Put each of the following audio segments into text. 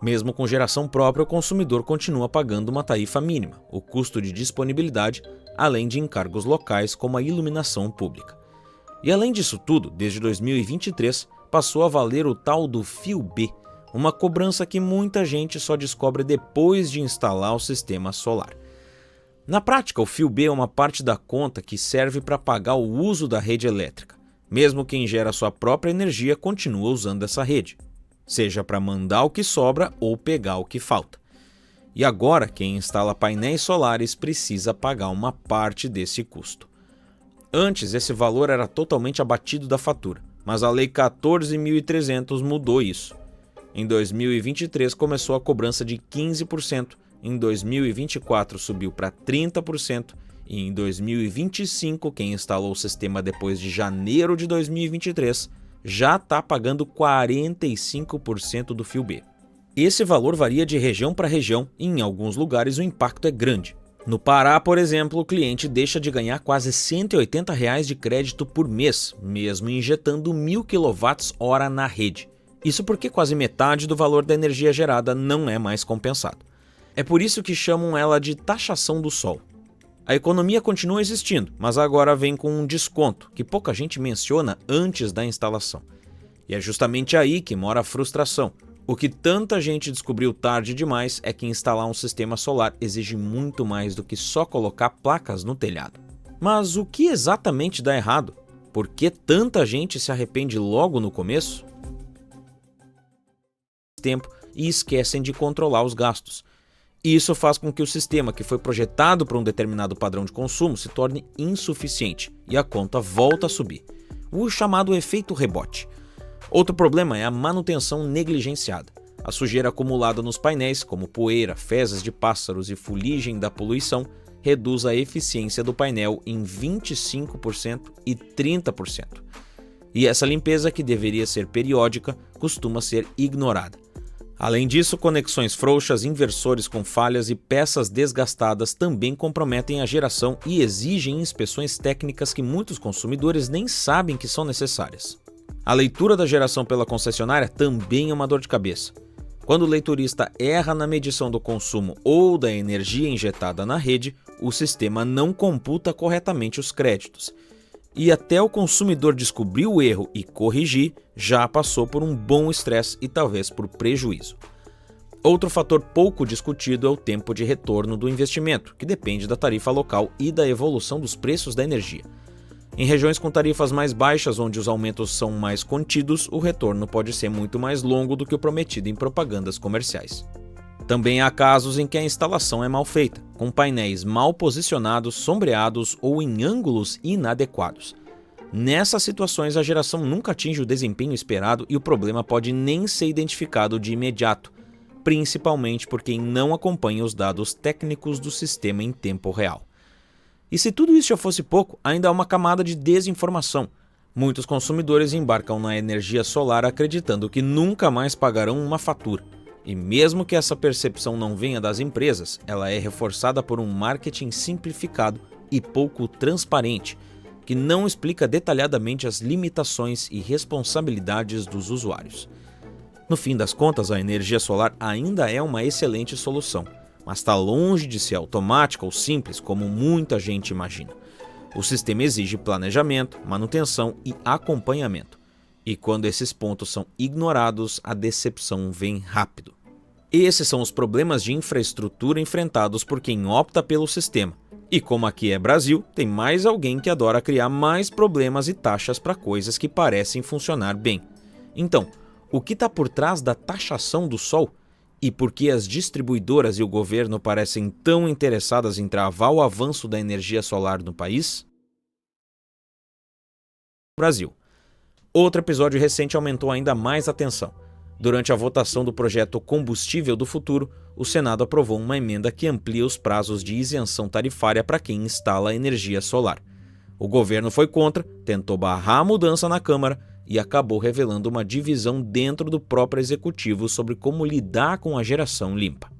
Mesmo com geração própria, o consumidor continua pagando uma tarifa mínima, o custo de disponibilidade, além de encargos locais como a iluminação pública. E além disso tudo, desde 2023, passou a valer o tal do Fio B, uma cobrança que muita gente só descobre depois de instalar o sistema solar. Na prática, o Fio B é uma parte da conta que serve para pagar o uso da rede elétrica. Mesmo quem gera sua própria energia continua usando essa rede, seja para mandar o que sobra ou pegar o que falta. E agora, quem instala painéis solares precisa pagar uma parte desse custo. Antes, esse valor era totalmente abatido da fatura, mas a Lei 14.300 mudou isso. Em 2023 começou a cobrança de 15%, em 2024 subiu para 30% e em 2025 quem instalou o sistema depois de janeiro de 2023 já está pagando 45% do Fio B. Esse valor varia de região para região e em alguns lugares o impacto é grande. No Pará, por exemplo, o cliente deixa de ganhar quase R$ 180 de crédito por mês, mesmo injetando 1.000 kWh na rede. Isso porque quase metade do valor da energia gerada não é mais compensado. É por isso que chamam ela de taxação do sol. A economia continua existindo, mas agora vem com um desconto que pouca gente menciona antes da instalação. E é justamente aí que mora a frustração. O que tanta gente descobriu tarde demais é que instalar um sistema solar exige muito mais do que só colocar placas no telhado. Mas o que exatamente dá errado? Por que tanta gente se arrepende logo no começo? Tempo e esquecem de controlar os gastos. Isso faz com que o sistema que foi projetado para um determinado padrão de consumo se torne insuficiente e a conta volta a subir. O chamado efeito rebote. Outro problema é a manutenção negligenciada. A sujeira acumulada nos painéis, como poeira, fezes de pássaros e fuligem da poluição, reduz a eficiência do painel em 25% e 30%. E essa limpeza, que deveria ser periódica, costuma ser ignorada. Além disso, conexões frouxas, inversores com falhas e peças desgastadas também comprometem a geração e exigem inspeções técnicas que muitos consumidores nem sabem que são necessárias. A leitura da geração pela concessionária também é uma dor de cabeça. Quando o leiturista erra na medição do consumo ou da energia injetada na rede, o sistema não computa corretamente os créditos. E até o consumidor descobrir o erro e corrigir, já passou por um bom estresse e talvez por prejuízo. Outro fator pouco discutido é o tempo de retorno do investimento, que depende da tarifa local e da evolução dos preços da energia. Em regiões com tarifas mais baixas, onde os aumentos são mais contidos, o retorno pode ser muito mais longo do que o prometido em propagandas comerciais. Também há casos em que a instalação é mal feita, com painéis mal posicionados, sombreados ou em ângulos inadequados. Nessas situações, a geração nunca atinge o desempenho esperado e o problema pode nem ser identificado de imediato, principalmente por quem não acompanha os dados técnicos do sistema em tempo real. E se tudo isso já fosse pouco, ainda há uma camada de desinformação. Muitos consumidores embarcam na energia solar acreditando que nunca mais pagarão uma fatura. E mesmo que essa percepção não venha das empresas, ela é reforçada por um marketing simplificado e pouco transparente, que não explica detalhadamente as limitações e responsabilidades dos usuários. No fim das contas, a energia solar ainda é uma excelente solução, mas está longe de ser automática ou simples como muita gente imagina. O sistema exige planejamento, manutenção e acompanhamento. E quando esses pontos são ignorados, a decepção vem rápido. Esses são os problemas de infraestrutura enfrentados por quem opta pelo sistema. E como aqui é Brasil, tem mais alguém que adora criar mais problemas e taxas para coisas que parecem funcionar bem. Então, o que está por trás da taxação do sol? E por que as distribuidoras e o governo parecem tão interessadas em travar o avanço da energia solar no país? Brasil. Outro episódio recente aumentou ainda mais a tensão. Durante a votação do projeto Combustível do Futuro, o Senado aprovou uma emenda que amplia os prazos de isenção tarifária para quem instala energia solar. O governo foi contra, tentou barrar a mudança na Câmara e acabou revelando uma divisão dentro do próprio executivo sobre como lidar com a geração limpa.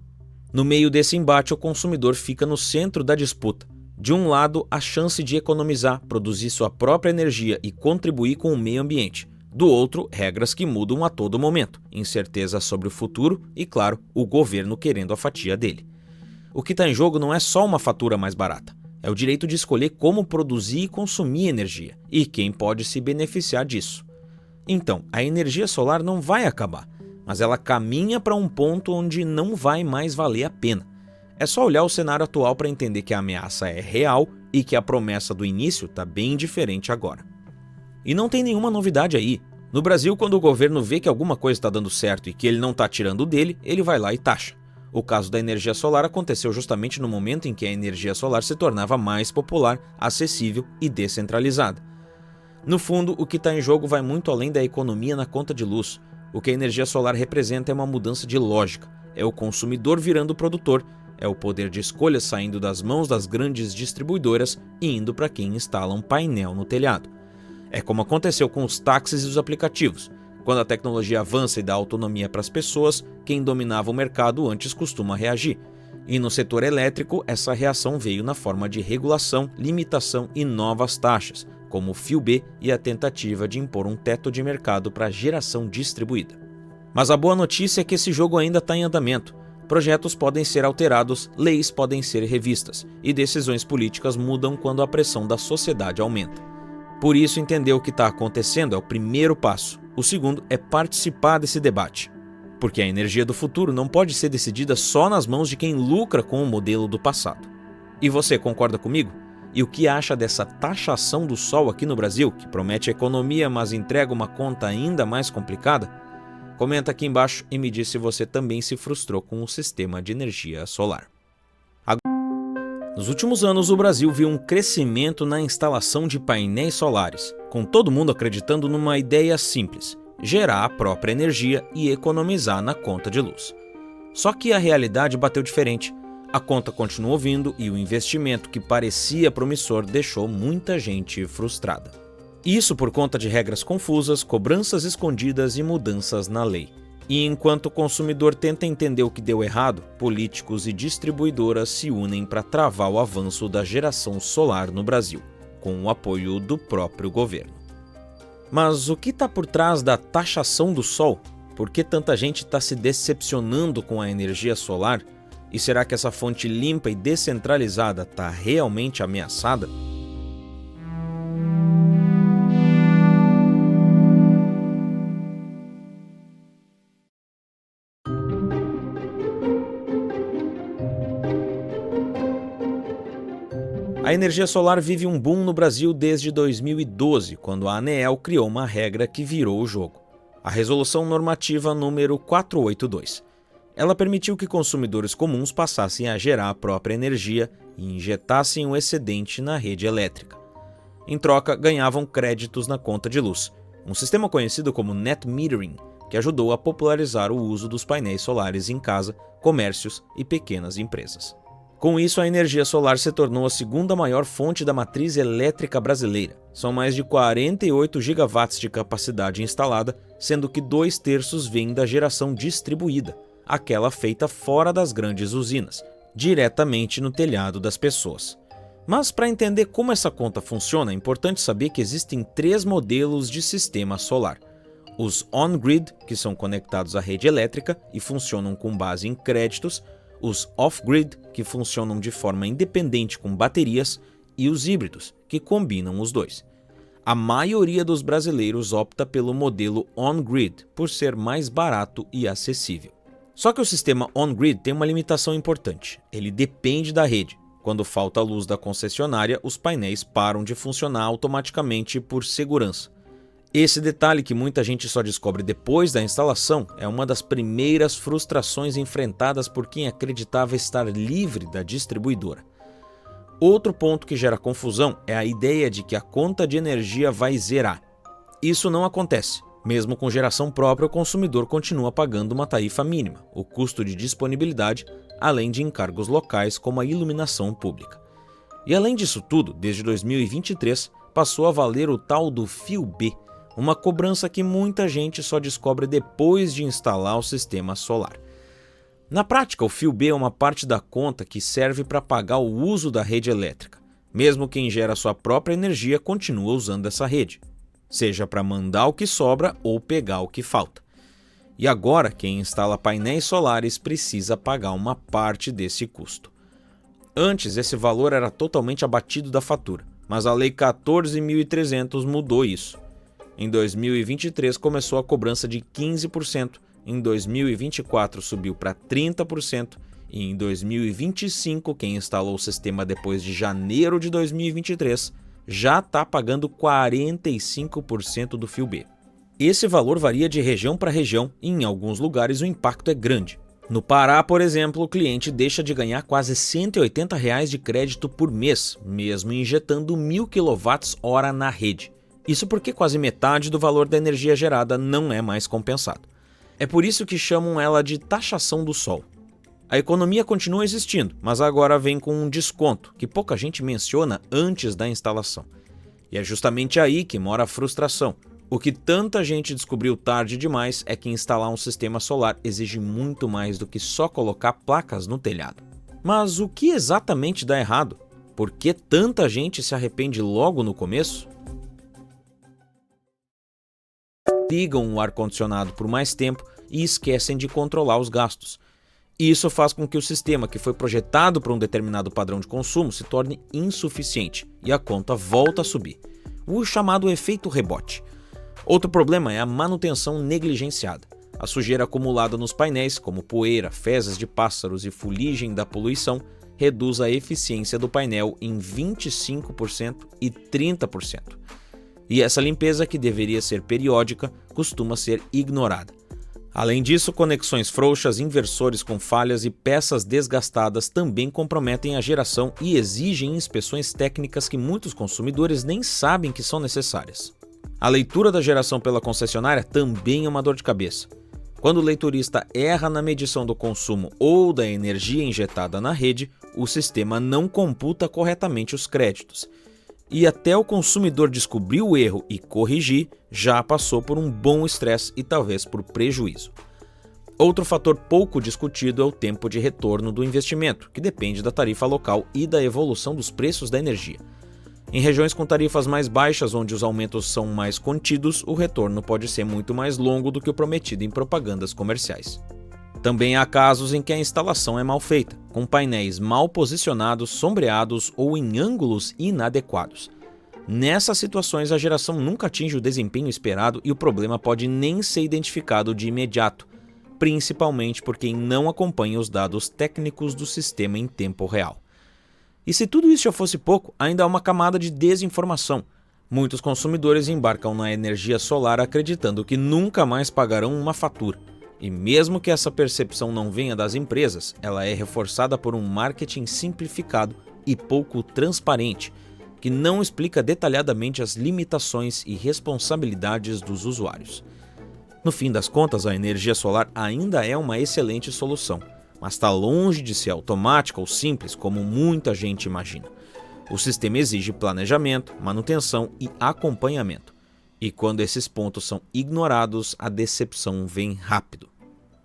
No meio desse embate, o consumidor fica no centro da disputa. De um lado, a chance de economizar, produzir sua própria energia e contribuir com o meio ambiente. Do outro, regras que mudam a todo momento, incerteza sobre o futuro e, claro, o governo querendo a fatia dele. O que está em jogo não é só uma fatura mais barata, é o direito de escolher como produzir e consumir energia, e quem pode se beneficiar disso. Então, a energia solar não vai acabar, mas ela caminha para um ponto onde não vai mais valer a pena. É só olhar o cenário atual para entender que a ameaça é real e que a promessa do início está bem diferente agora. E não tem nenhuma novidade aí. No Brasil, quando o governo vê que alguma coisa está dando certo e que ele não está tirando dele, ele vai lá e taxa. O caso da energia solar aconteceu justamente no momento em que a energia solar se tornava mais popular, acessível e descentralizada. No fundo, o que está em jogo vai muito além da economia na conta de luz. O que a energia solar representa é uma mudança de lógica. É o consumidor virando produtor, é o poder de escolha saindo das mãos das grandes distribuidoras e indo para quem instala um painel no telhado. É como aconteceu com os táxis e os aplicativos. Quando a tecnologia avança e dá autonomia para as pessoas, quem dominava o mercado antes costuma reagir. E no setor elétrico, essa reação veio na forma de regulação, limitação e novas taxas, como o Fio B e a tentativa de impor um teto de mercado para a geração distribuída. Mas a boa notícia é que esse jogo ainda está em andamento. Projetos podem ser alterados, leis podem ser revistas, e decisões políticas mudam quando a pressão da sociedade aumenta. Por isso, entender o que está acontecendo é o primeiro passo. O segundo é participar desse debate. Porque a energia do futuro não pode ser decidida só nas mãos de quem lucra com o modelo do passado. E você concorda comigo? E o que acha dessa taxação do sol aqui no Brasil, que promete economia, mas entrega uma conta ainda mais complicada? Comenta aqui embaixo e me diz se você também se frustrou com o sistema de energia solar. Nos últimos anos, o Brasil viu um crescimento na instalação de painéis solares, com todo mundo acreditando numa ideia simples: gerar a própria energia e economizar na conta de luz. Só que a realidade bateu diferente. A conta continuou vindo e o investimento que parecia promissor deixou muita gente frustrada. Isso por conta de regras confusas, cobranças escondidas e mudanças na lei. E enquanto o consumidor tenta entender o que deu errado, políticos e distribuidoras se unem para travar o avanço da geração solar no Brasil, com o apoio do próprio governo. Mas o que está por trás da taxação do sol? Por que tanta gente está se decepcionando com a energia solar? E será que essa fonte limpa e descentralizada está realmente ameaçada? A energia solar vive um boom no Brasil desde 2012, quando a ANEEL criou uma regra que virou o jogo: a Resolução Normativa número 482. Ela permitiu que consumidores comuns passassem a gerar a própria energia e injetassem o excedente na rede elétrica. Em troca, ganhavam créditos na conta de luz, um sistema conhecido como net metering, que ajudou a popularizar o uso dos painéis solares em casa, comércios e pequenas empresas. Com isso, a energia solar se tornou a segunda maior fonte da matriz elétrica brasileira. São mais de 48 gigawatts de capacidade instalada, sendo que 2/3 vêm da geração distribuída, aquela feita fora das grandes usinas, diretamente no telhado das pessoas. Mas para entender como essa conta funciona, é importante saber que existem 3 modelos de sistema solar. Os on-grid, que são conectados à rede elétrica e funcionam com base em créditos, os off-grid, que funcionam de forma independente com baterias, e os híbridos, que combinam os dois. A maioria dos brasileiros opta pelo modelo on-grid, por ser mais barato e acessível. Só que o sistema on-grid tem uma limitação importante: ele depende da rede. Quando falta a luz da concessionária, os painéis param de funcionar automaticamente por segurança. Esse detalhe, que muita gente só descobre depois da instalação, é uma das primeiras frustrações enfrentadas por quem acreditava estar livre da distribuidora. Outro ponto que gera confusão é a ideia de que a conta de energia vai zerar. Isso não acontece. Mesmo com geração própria, o consumidor continua pagando uma tarifa mínima, o custo de disponibilidade, além de encargos locais como a iluminação pública. E além disso tudo, desde 2023, passou a valer o tal do Fio B, uma cobrança que muita gente só descobre depois de instalar o sistema solar. Na prática, o Fio B é uma parte da conta que serve para pagar o uso da rede elétrica. Mesmo quem gera sua própria energia continua usando essa rede. seja para mandar o que sobra ou pegar o que falta. E agora, quem instala painéis solares precisa pagar uma parte desse custo. Antes, esse valor era totalmente abatido da fatura, mas a Lei 14.300 mudou isso. Em 2023 começou a cobrança de 15%, em 2024 subiu para 30% e em 2025 quem instalou o sistema depois de janeiro de 2023 já está pagando 45% do fio B. Esse valor varia de região para região e em alguns lugares o impacto é grande. No Pará, por exemplo, o cliente deixa de ganhar quase R$ 180 de crédito por mês, mesmo injetando 1.000 kWh na rede. Isso porque quase metade do valor da energia gerada não é mais compensado. É por isso que chamam ela de taxação do sol. A economia continua existindo, mas agora vem com um desconto, que pouca gente menciona antes da instalação. E é justamente aí que mora a frustração. O que tanta gente descobriu tarde demais é que instalar um sistema solar exige muito mais do que só colocar placas no telhado. Mas o que exatamente dá errado? Por que tanta gente se arrepende logo no começo? Ligam o ar-condicionado por mais tempo e esquecem de controlar os gastos. Isso faz com que o sistema que foi projetado para um determinado padrão de consumo se torne insuficiente e a conta volta a subir. O chamado efeito rebote. Outro problema é a manutenção negligenciada. A sujeira acumulada nos painéis, como poeira, fezes de pássaros e fuligem da poluição, reduz a eficiência do painel em 25% e 30%. E essa limpeza, que deveria ser periódica, costuma ser ignorada. Além disso, conexões frouxas, inversores com falhas e peças desgastadas também comprometem a geração e exigem inspeções técnicas que muitos consumidores nem sabem que são necessárias. A leitura da geração pela concessionária também é uma dor de cabeça. Quando o leiturista erra na medição do consumo ou da energia injetada na rede, o sistema não computa corretamente os créditos. E até o consumidor descobrir o erro e corrigir, já passou por um bom estresse e talvez por prejuízo. Outro fator pouco discutido é o tempo de retorno do investimento, que depende da tarifa local e da evolução dos preços da energia. Em regiões com tarifas mais baixas, onde os aumentos são mais contidos, o retorno pode ser muito mais longo do que o prometido em propagandas comerciais. Também há casos em que a instalação é mal feita, com painéis mal posicionados, sombreados ou em ângulos inadequados. Nessas situações, a geração nunca atinge o desempenho esperado e o problema pode nem ser identificado de imediato, principalmente por quem não acompanha os dados técnicos do sistema em tempo real. E se tudo isso já fosse pouco, ainda há uma camada de desinformação. Muitos consumidores embarcam na energia solar acreditando que nunca mais pagarão uma fatura. E mesmo que essa percepção não venha das empresas, ela é reforçada por um marketing simplificado e pouco transparente, que não explica detalhadamente as limitações e responsabilidades dos usuários. No fim das contas, a energia solar ainda é uma excelente solução, mas está longe de ser automática ou simples como muita gente imagina. O sistema exige planejamento, manutenção e acompanhamento. E quando esses pontos são ignorados, a decepção vem rápido.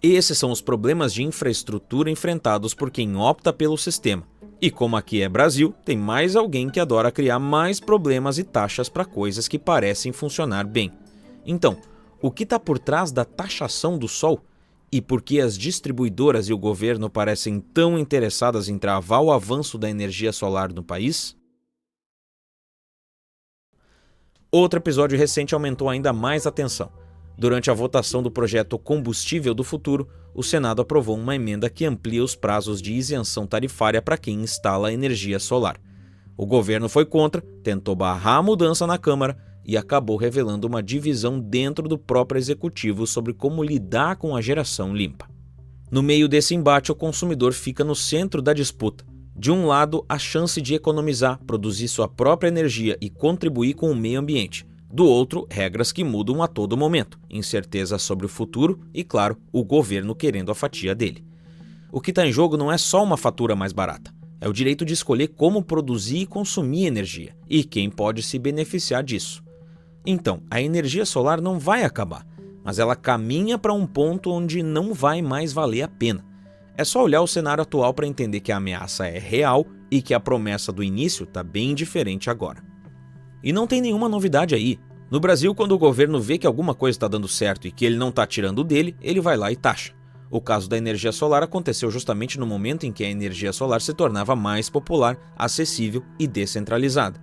Esses são os problemas de infraestrutura enfrentados por quem opta pelo sistema. E como aqui é Brasil, tem mais alguém que adora criar mais problemas e taxas para coisas que parecem funcionar bem. Então, o que está por trás da taxação do sol? E por que as distribuidoras e o governo parecem tão interessadas em travar o avanço da energia solar no país? Outro episódio recente aumentou ainda mais a tensão. Durante a votação do projeto Combustível do Futuro, o Senado aprovou uma emenda que amplia os prazos de isenção tarifária para quem instala energia solar. O governo foi contra, tentou barrar a mudança na Câmara e acabou revelando uma divisão dentro do próprio executivo sobre como lidar com a geração limpa. No meio desse embate, o consumidor fica no centro da disputa. De um lado, a chance de economizar, produzir sua própria energia e contribuir com o meio ambiente. Do outro, regras que mudam a todo momento, incerteza sobre o futuro e, claro, o governo querendo a fatia dele. O que está em jogo não é só uma fatura mais barata, é o direito de escolher como produzir e consumir energia, e quem pode se beneficiar disso. Então, a energia solar não vai acabar, mas ela caminha para um ponto onde não vai mais valer a pena. É só olhar o cenário atual para entender que a ameaça é real e que a promessa do início está bem diferente agora. E não tem nenhuma novidade aí. No Brasil, quando o governo vê que alguma coisa está dando certo e que ele não está tirando dele, ele vai lá e taxa. O caso da energia solar aconteceu justamente no momento em que a energia solar se tornava mais popular, acessível e descentralizada.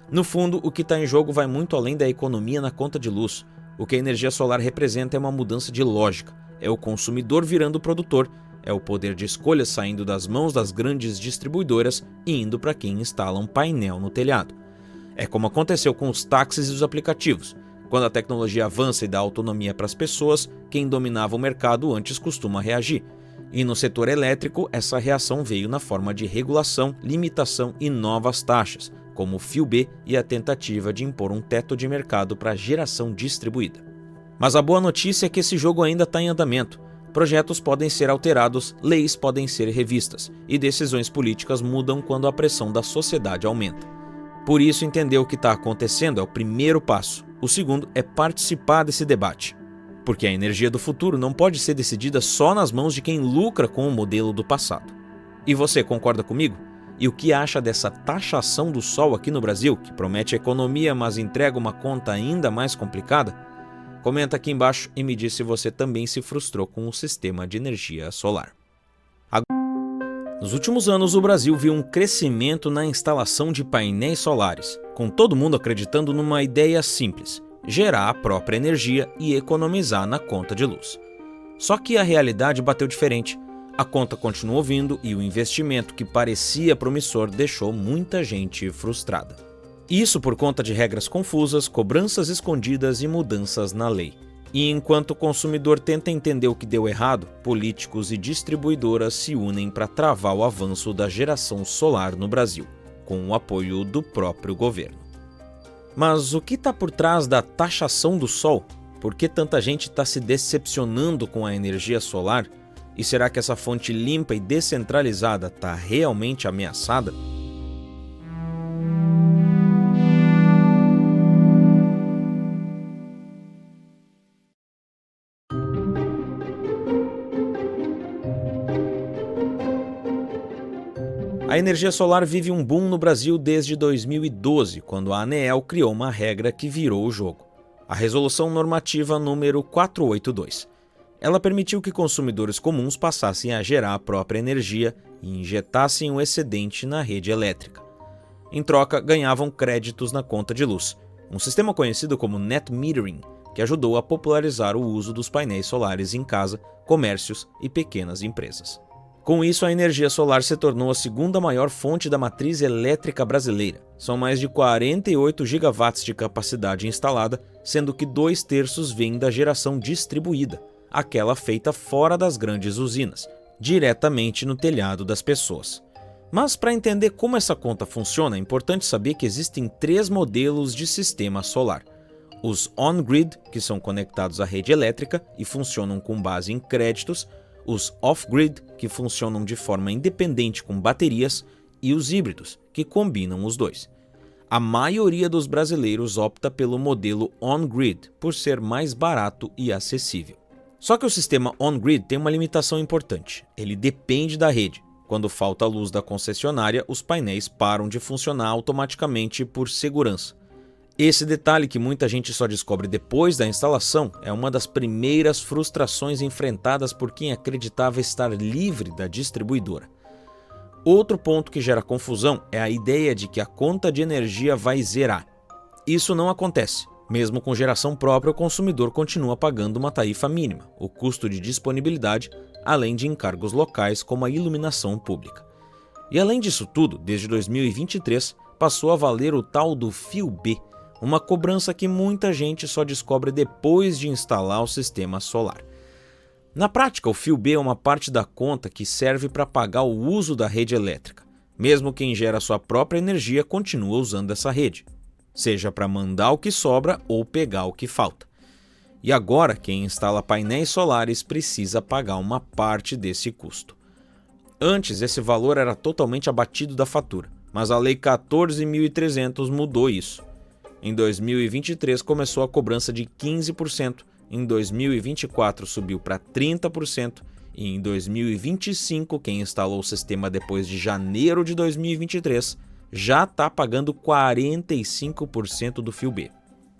No fundo, o que está em jogo vai muito além da economia na conta de luz. O que a energia solar representa é uma mudança de lógica. É o consumidor virando produtor, é o poder de escolha saindo das mãos das grandes distribuidoras e indo para quem instala um painel no telhado. É como aconteceu com os táxis e os aplicativos. Quando a tecnologia avança e dá autonomia para as pessoas, quem dominava o mercado antes costuma reagir. E no setor elétrico, essa reação veio na forma de regulação, limitação e novas taxas, como o Fio B e a tentativa de impor um teto de mercado para a geração distribuída. Mas a boa notícia é que esse jogo ainda está em andamento. Projetos podem ser alterados, leis podem ser revistas, e decisões políticas mudam quando a pressão da sociedade aumenta. Por isso, entender o que está acontecendo é o primeiro passo. O segundo é participar desse debate. Porque a energia do futuro não pode ser decidida só nas mãos de quem lucra com o modelo do passado. E você concorda comigo? E o que acha dessa taxação do sol aqui no Brasil, que promete economia, mas entrega uma conta ainda mais complicada? Comenta aqui embaixo e me diz se você também se frustrou com o sistema de energia solar. Nos últimos anos, o Brasil viu um crescimento na instalação de painéis solares, com todo mundo acreditando numa ideia simples: gerar a própria energia e economizar na conta de luz. Só que a realidade bateu diferente. A conta continuou vindo e o investimento que parecia promissor deixou muita gente frustrada. Isso por conta de regras confusas, cobranças escondidas e mudanças na lei. E enquanto o consumidor tenta entender o que deu errado, políticos e distribuidoras se unem para travar o avanço da geração solar no Brasil, com o apoio do próprio governo. Mas o que está por trás da taxação do sol? Por que tanta gente está se decepcionando com a energia solar? E será que essa fonte limpa e descentralizada está realmente ameaçada? A energia solar vive um boom no Brasil desde 2012, quando a ANEEL criou uma regra que virou o jogo: a Resolução Normativa número 482. Ela permitiu que consumidores comuns passassem a gerar a própria energia e injetassem o excedente na rede elétrica. Em troca, ganhavam créditos na conta de luz, um sistema conhecido como net metering, que ajudou a popularizar o uso dos painéis solares em casa, comércios e pequenas empresas. Com isso, a energia solar se tornou a segunda maior fonte da matriz elétrica brasileira. São mais de 48 gigawatts de capacidade instalada, sendo que 2/3 vêm da geração distribuída, aquela feita fora das grandes usinas, diretamente no telhado das pessoas. Mas para entender como essa conta funciona, é importante saber que existem 3 modelos de sistema solar. Os on-grid, que são conectados à rede elétrica e funcionam com base em créditos, os off-grid, que funcionam de forma independente com baterias, e os híbridos, que combinam os dois. A maioria dos brasileiros opta pelo modelo on-grid, por ser mais barato e acessível. Só que o sistema on-grid tem uma limitação importante: ele depende da rede. Quando falta a luz da concessionária, os painéis param de funcionar automaticamente por segurança. Esse detalhe, que muita gente só descobre depois da instalação, é uma das primeiras frustrações enfrentadas por quem acreditava estar livre da distribuidora. Outro ponto que gera confusão é a ideia de que a conta de energia vai zerar. Isso não acontece. Mesmo com geração própria, o consumidor continua pagando uma tarifa mínima, o custo de disponibilidade, além de encargos locais como a iluminação pública. E além disso tudo, desde 2023, passou a valer o tal do Fio B, uma cobrança que muita gente só descobre depois de instalar o sistema solar. Na prática, o Fio B é uma parte da conta que serve para pagar o uso da rede elétrica. Mesmo quem gera sua própria energia continua usando essa rede, seja para mandar o que sobra ou pegar o que falta. E agora, quem instala painéis solares precisa pagar uma parte desse custo. Antes, esse valor era totalmente abatido da fatura, mas a Lei 14.300 mudou isso. Em 2023 começou a cobrança de 15%, em 2024 subiu para 30% e em 2025 quem instalou o sistema depois de janeiro de 2023 já está pagando 45% do Fio B.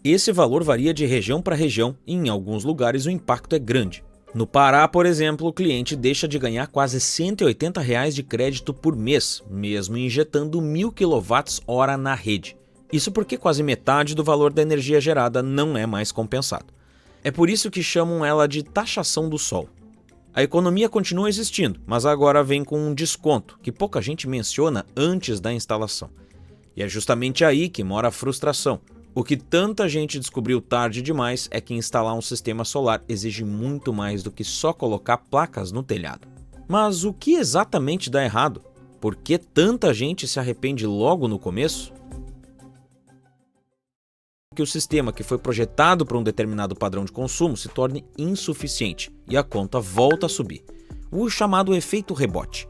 Esse valor varia de região para região e em alguns lugares o impacto é grande. No Pará, por exemplo, o cliente deixa de ganhar quase R$ 180 de crédito por mês, mesmo injetando 1.000 kWh na rede. Isso porque quase metade do valor da energia gerada não é mais compensado. É por isso que chamam ela de taxação do sol. A economia continua existindo, mas agora vem com um desconto, que pouca gente menciona antes da instalação. E é justamente aí que mora a frustração. O que tanta gente descobriu tarde demais é que instalar um sistema solar exige muito mais do que só colocar placas no telhado. Mas o que exatamente dá errado? Por que tanta gente se arrepende logo no começo? Que o sistema que foi projetado para um determinado padrão de consumo se torne insuficiente e a conta volta a subir. O chamado efeito rebote.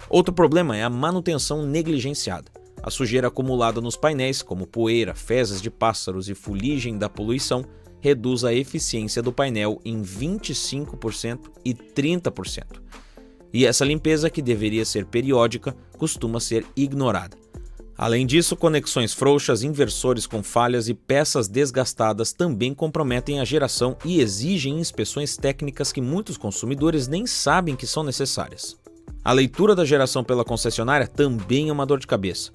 Outro problema é a manutenção negligenciada. A sujeira acumulada nos painéis, como poeira, fezes de pássaros e fuligem da poluição, reduz a eficiência do painel em 25% e 30%. E essa limpeza, que deveria ser periódica, costuma ser ignorada. Além disso, conexões frouxas, inversores com falhas e peças desgastadas também comprometem a geração e exigem inspeções técnicas que muitos consumidores nem sabem que são necessárias. A leitura da geração pela concessionária também é uma dor de cabeça.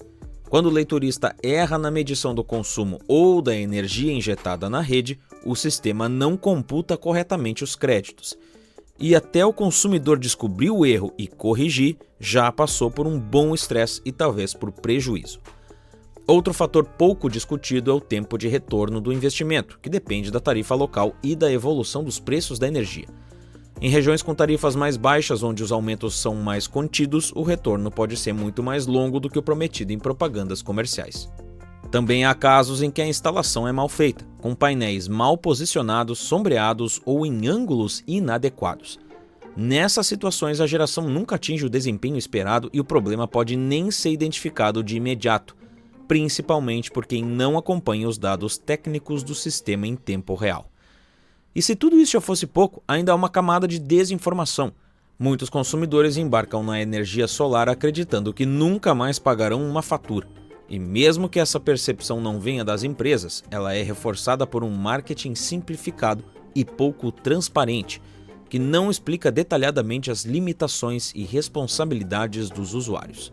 Quando o leiturista erra na medição do consumo ou da energia injetada na rede, o sistema não computa corretamente os créditos. E até o consumidor descobrir o erro e corrigir, já passou por um bom estresse e talvez por prejuízo. Outro fator pouco discutido é o tempo de retorno do investimento, que depende da tarifa local e da evolução dos preços da energia. Em regiões com tarifas mais baixas, onde os aumentos são mais contidos, o retorno pode ser muito mais longo do que o prometido em propagandas comerciais. Também há casos em que a instalação é mal feita, com painéis mal posicionados, sombreados ou em ângulos inadequados. Nessas situações, a geração nunca atinge o desempenho esperado e o problema pode nem ser identificado de imediato, principalmente por quem não acompanha os dados técnicos do sistema em tempo real. E se tudo isso já fosse pouco, ainda há uma camada de desinformação. Muitos consumidores embarcam na energia solar acreditando que nunca mais pagarão uma fatura. E mesmo que essa percepção não venha das empresas, ela é reforçada por um marketing simplificado e pouco transparente, que não explica detalhadamente as limitações e responsabilidades dos usuários.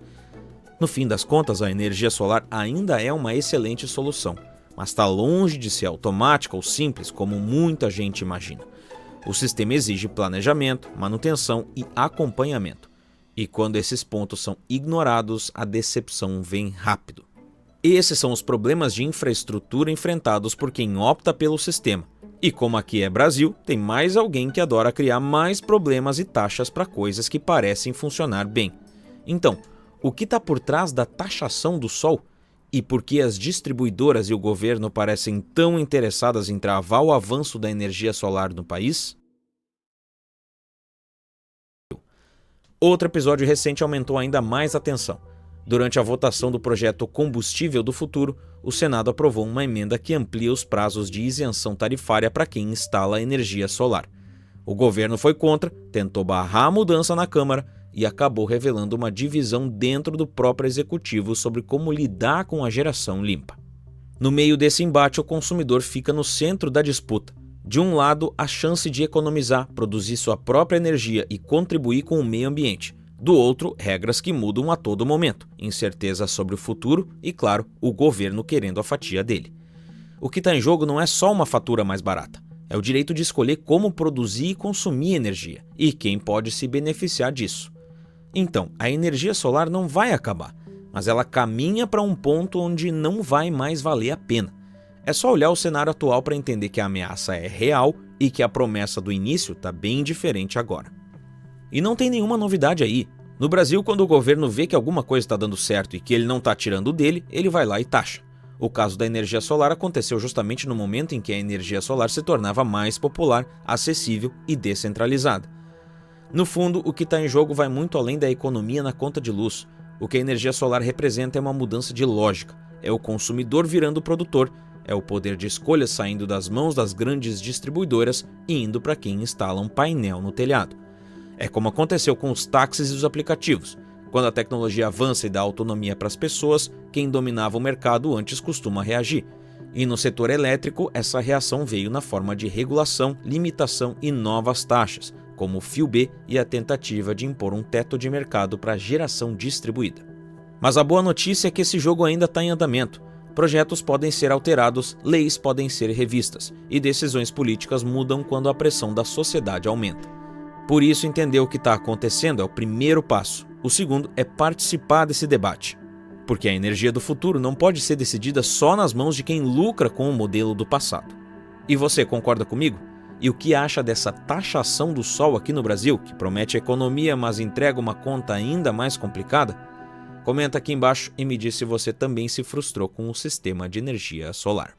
No fim das contas, a energia solar ainda é uma excelente solução, mas está longe de ser automática ou simples como muita gente imagina. O sistema exige planejamento, manutenção e acompanhamento. E quando esses pontos são ignorados, a decepção vem rápido. Esses são os problemas de infraestrutura enfrentados por quem opta pelo sistema. E como aqui é Brasil, tem mais alguém que adora criar mais problemas e taxas para coisas que parecem funcionar bem. Então, o que está por trás da taxação do sol? E por que as distribuidoras e o governo parecem tão interessadas em travar o avanço da energia solar no país? Outro episódio recente aumentou ainda mais a tensão. Durante a votação do projeto Combustível do Futuro, o Senado aprovou uma emenda que amplia os prazos de isenção tarifária para quem instala energia solar. O governo foi contra, tentou barrar a mudança na Câmara e acabou revelando uma divisão dentro do próprio executivo sobre como lidar com a geração limpa. No meio desse embate, o consumidor fica no centro da disputa. De um lado, a chance de economizar, produzir sua própria energia e contribuir com o meio ambiente. Do outro, regras que mudam a todo momento, incerteza sobre o futuro e, claro, o governo querendo a fatia dele. O que está em jogo não é só uma fatura mais barata, é o direito de escolher como produzir e consumir energia, e quem pode se beneficiar disso. Então, a energia solar não vai acabar, mas ela caminha para um ponto onde não vai mais valer a pena. É só olhar o cenário atual para entender que a ameaça é real e que a promessa do início está bem diferente agora. E não tem nenhuma novidade aí. No Brasil, quando o governo vê que alguma coisa está dando certo e que ele não está tirando dele, ele vai lá e taxa. O caso da energia solar aconteceu justamente no momento em que a energia solar se tornava mais popular, acessível e descentralizada. No fundo, o que está em jogo vai muito além da economia na conta de luz. O que a energia solar representa é uma mudança de lógica. É o consumidor virando produtor, é o poder de escolha saindo das mãos das grandes distribuidoras e indo para quem instala um painel no telhado. É como aconteceu com os táxis e os aplicativos. Quando a tecnologia avança e dá autonomia para as pessoas, quem dominava o mercado antes costuma reagir. E no setor elétrico, essa reação veio na forma de regulação, limitação e novas taxas, como o Fio B e a tentativa de impor um teto de mercado para geração distribuída. Mas a boa notícia é que esse jogo ainda está em andamento. Projetos podem ser alterados, leis podem ser revistas, e decisões políticas mudam quando a pressão da sociedade aumenta. Por isso, entender o que está acontecendo é o primeiro passo. O segundo é participar desse debate. Porque a energia do futuro não pode ser decidida só nas mãos de quem lucra com o modelo do passado. E você concorda comigo? E o que acha dessa taxação do sol aqui no Brasil, que promete economia, mas entrega uma conta ainda mais complicada? Comenta aqui embaixo e me diz se você também se frustrou com o sistema de energia solar.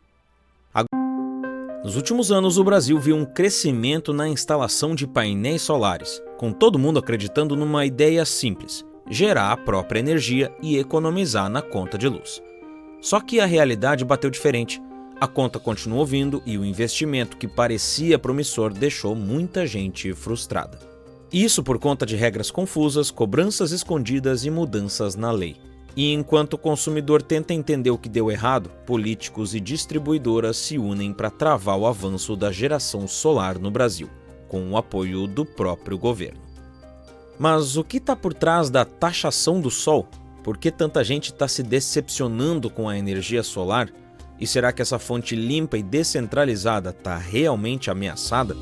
Nos últimos anos, o Brasil viu um crescimento na instalação de painéis solares, com todo mundo acreditando numa ideia simples: gerar a própria energia e economizar na conta de luz. Só que a realidade bateu diferente. A conta continuou vindo e o investimento que parecia promissor deixou muita gente frustrada. Isso por conta de regras confusas, cobranças escondidas e mudanças na lei. E enquanto o consumidor tenta entender o que deu errado, políticos e distribuidoras se unem para travar o avanço da geração solar no Brasil, com o apoio do próprio governo. Mas o que está por trás da taxação do sol? Por que tanta gente está se decepcionando com a energia solar? E será que essa fonte limpa e descentralizada está realmente ameaçada?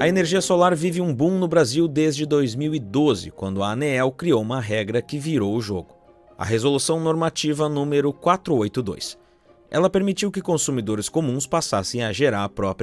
A energia solar vive um boom no Brasil desde 2012, quando a ANEEL criou uma regra que virou o jogo: a Resolução Normativa número 482. Ela permitiu que consumidores comuns passassem a gerar a própria